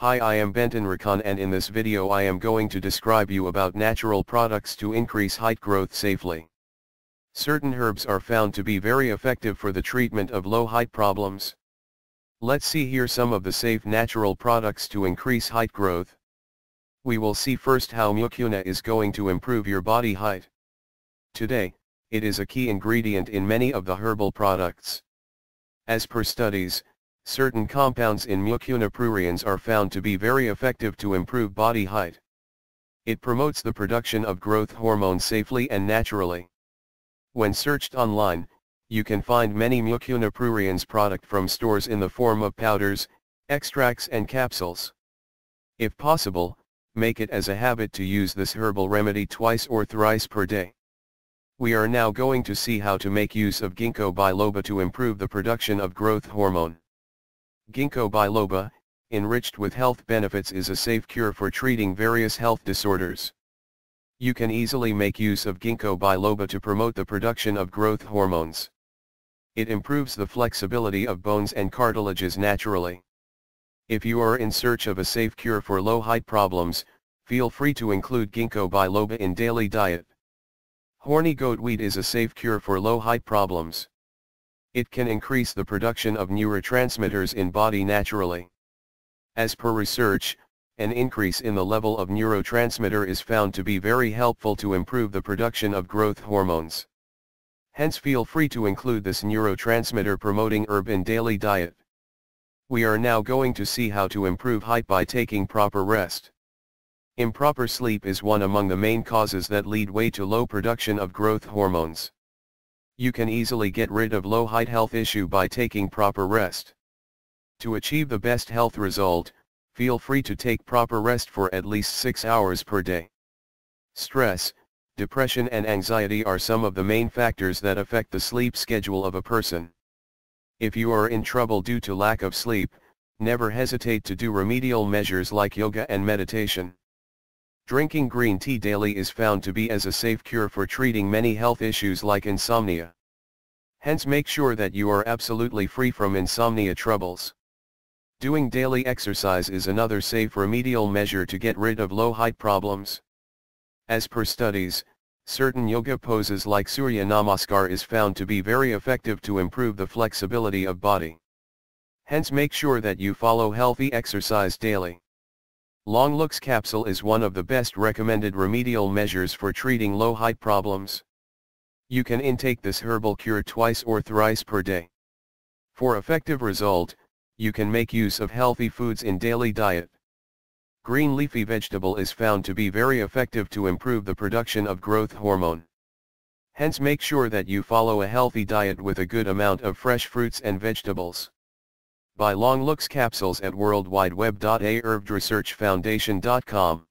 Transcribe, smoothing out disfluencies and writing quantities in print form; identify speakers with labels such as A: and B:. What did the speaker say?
A: Hi, I am Benton Rakan, and in this video I am going to describe you about natural products to increase height growth safely. Certain herbs are found to be very effective for the treatment of low height problems. Let's see here some of the safe natural products to increase height growth. We will see first how mucuna is going to improve your body height. Today, it is a key ingredient in many of the herbal products. As per studies, certain compounds in mucuna pruriens are found to be very effective to improve body height. It promotes the production of growth hormones safely and naturally. When searched online, you can find many mucuna pruriens product from stores in the form of powders, extracts and capsules. If possible, make it as a habit to use this herbal remedy twice or thrice per day. We are now going to see how to make use of ginkgo biloba to improve the production of growth hormone. Ginkgo biloba, enriched with health benefits, is a safe cure for treating various health disorders. You can easily make use of ginkgo biloba to promote the production of growth hormones. It improves the flexibility of bones and cartilages naturally. If you are in search of a safe cure for low height problems, feel free to include ginkgo biloba in daily diet. Horny goatweed is a safe cure for low height problems. It can increase the production of neurotransmitters in body naturally. As per research, an increase in the level of neurotransmitter is found to be very helpful to improve the production of growth hormones. Hence feel free to include this neurotransmitter promoting herb in daily diet. We are now going to see how to improve height by taking proper rest. Improper sleep is one among the main causes that lead way to low production of growth hormones. You can easily get rid of low height health issue by taking proper rest. To achieve the best health result, feel free to take proper rest for at least 6 hours per day. Stress, depression and anxiety are some of the main factors that affect the sleep schedule of a person. If you are in trouble due to lack of sleep, never hesitate to do remedial measures like yoga and meditation. Drinking green tea daily is found to be as a safe cure for treating many health issues like insomnia. Hence make sure that you are absolutely free from insomnia troubles. Doing daily exercise is another safe remedial measure to get rid of low height problems. As per studies, certain yoga poses like Surya Namaskar is found to be very effective to improve the flexibility of body. Hence make sure that you follow healthy exercise daily. Long Looks capsule is one of the best recommended remedial measures for treating low height problems. You can intake this herbal cure twice or thrice per day. For effective result, you can make use of healthy foods in daily diet. Green leafy vegetable is found to be very effective to improve the production of growth hormone. Hence make sure that you follow a healthy diet with a good amount of fresh fruits and vegetables. Buy Long Looks capsules at worldwideweb.aherbresearchfoundation.com.